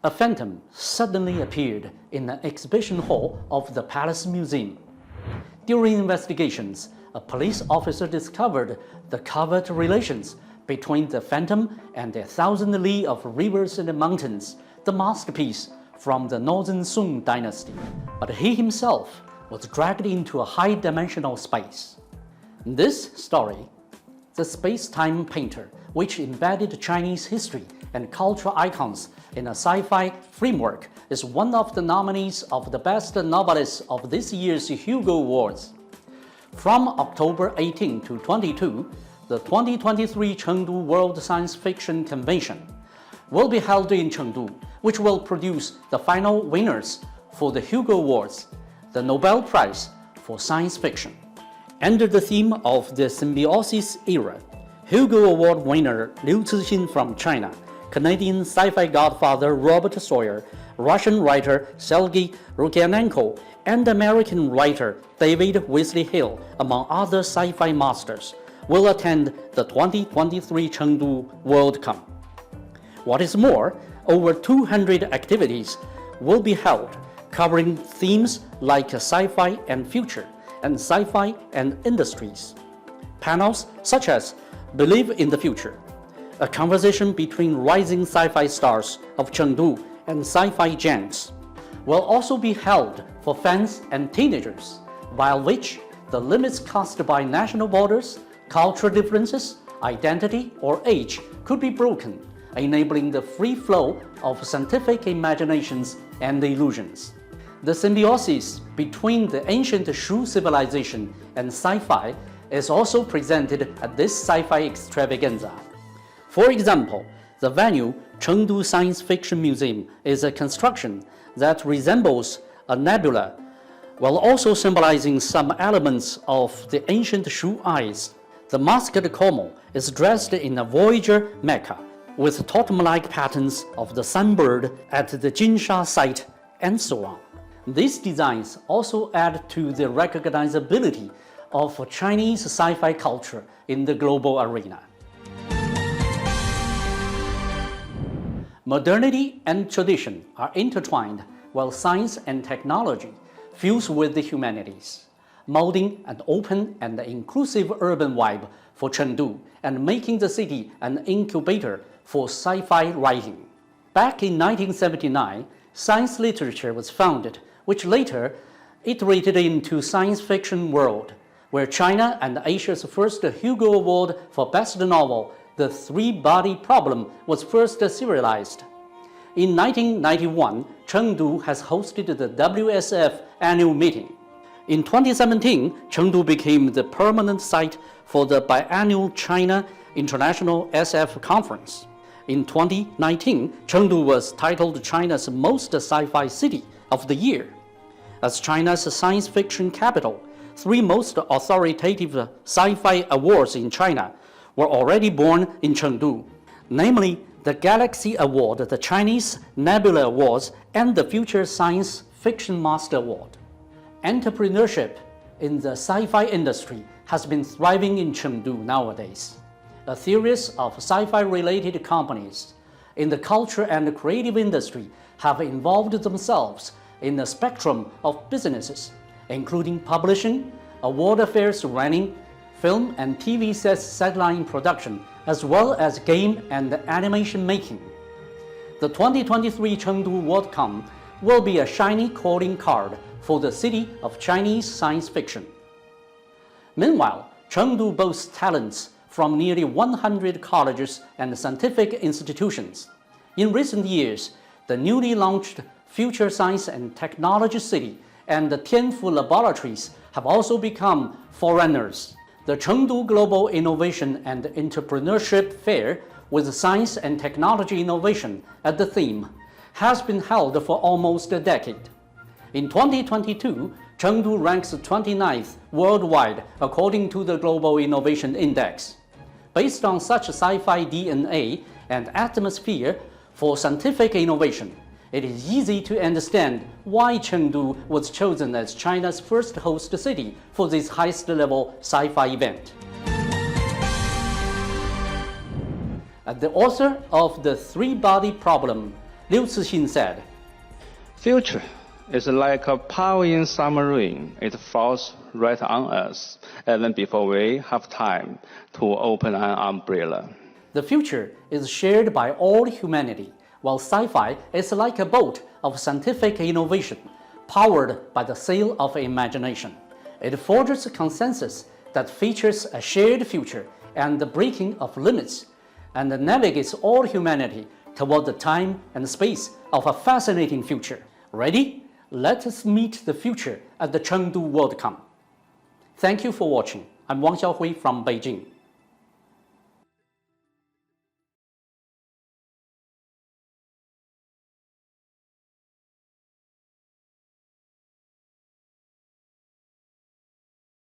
A phantom suddenly appeared in the exhibition hall of the Palace Museum. During investigations, a police officer discovered the covert relations between the phantom and the thousand li of rivers and mountains, the masterpiece from the Northern Song dynasty. But he himself was dragged into a high-dimensional space. This story, The Space-Time Painter, which embedded Chinese history and cultural icons in a sci-fi framework, is one of the nominees of the best novelist of this year's Hugo Awards. From October 18 to 22, the 2023 Chengdu World Science Fiction Convention will be held in Chengdu, which will produce the final winners for the Hugo Awards, the Nobel Prize for Science Fiction. Under the theme of the Symbiosis Era, Hugo Award winner Liu Cixin from China, Canadian sci-fi godfather Robert Sawyer, Russian writer Sergei Rukianenko, and American writer David Wesley Hill, among other sci-fi masters, will attend the 2023 Chengdu Worldcon. What is more, over 200 activities will be held, covering themes like sci-fi and future, and sci-fi and industries. Panels such as Believe in the Future, a conversation between rising sci-fi stars of Chengdu and sci-fi giants, will also be held for fans and teenagers, while which the limits cast by national borders, cultural differences, identity, or age could be broken, enabling the free flow of scientific imaginations and illusions. The symbiosis between the ancient Shu civilization and sci-fi is also presented at this sci-fi extravaganza. For example, the venue Chengdu Science Fiction Museum is a construction that resembles a nebula, while also symbolizing some elements of the ancient Shu eyes. The masked Como is dressed in a Voyager mecha, with totem-like patterns of the sunbird at the Jinsha site, and so on. These designs also add to the recognizability of Chinese sci-fi culture in the global arena. Modernity and tradition are intertwined, while science and technology fuse with the humanities, molding an open and inclusive urban vibe for Chengdu and making the city an incubator for sci-fi writing. Back in 1979, science literature was founded, which later iterated into science fiction world, where China and Asia's first Hugo Award for Best Novel, The Three-Body Problem, was first serialized. In 1991, Chengdu has hosted the WSF annual meeting. In 2017, Chengdu became the permanent site for the biannual China International SF Conference. In 2019, Chengdu was titled China's most sci-fi city of the year. As China's science fiction capital, 3 most authoritative sci-fi awards in China were already born in Chengdu, namely the Galaxy Award, the Chinese Nebula Awards, and the Future Science Fiction Master Award. Entrepreneurship in the sci-fi industry has been thriving in Chengdu nowadays. A series of sci-fi related companies in the culture and creative industry have involved themselves in a spectrum of businesses, including publishing, award affairs running, film and TV sets sideline production, as well as game and animation making. The 2023 Chengdu Worldcon will be a shiny calling card for the city of Chinese science fiction. Meanwhile, Chengdu boasts talents from nearly 100 colleges and scientific institutions. In recent years, the newly launched Future Science and Technology City and the Tianfu Laboratories have also become forerunners. The Chengdu Global Innovation and Entrepreneurship Fair, with science and technology innovation at the theme, has been held for almost a decade. In 2022, Chengdu ranks 29th worldwide according to the Global Innovation Index. Based on such sci-fi DNA and atmosphere for scientific innovation, it is easy to understand why Chengdu was chosen as China's first host city for this highest-level sci-fi event. The author of The Three-Body Problem, Liu Cixin said, Future is like a powering submarine. It falls right on us, even before we have time to open an umbrella. The future is shared by all humanity, while sci-fi is like a boat of scientific innovation, powered by the sail of imagination. It forges a consensus that features a shared future and the breaking of limits, and navigates all humanity toward the time and space of a fascinating future. Ready? Let us meet the future at the Chengdu Worldcon. Thank you for watching. I'm Wang Xiaohui from Beijing.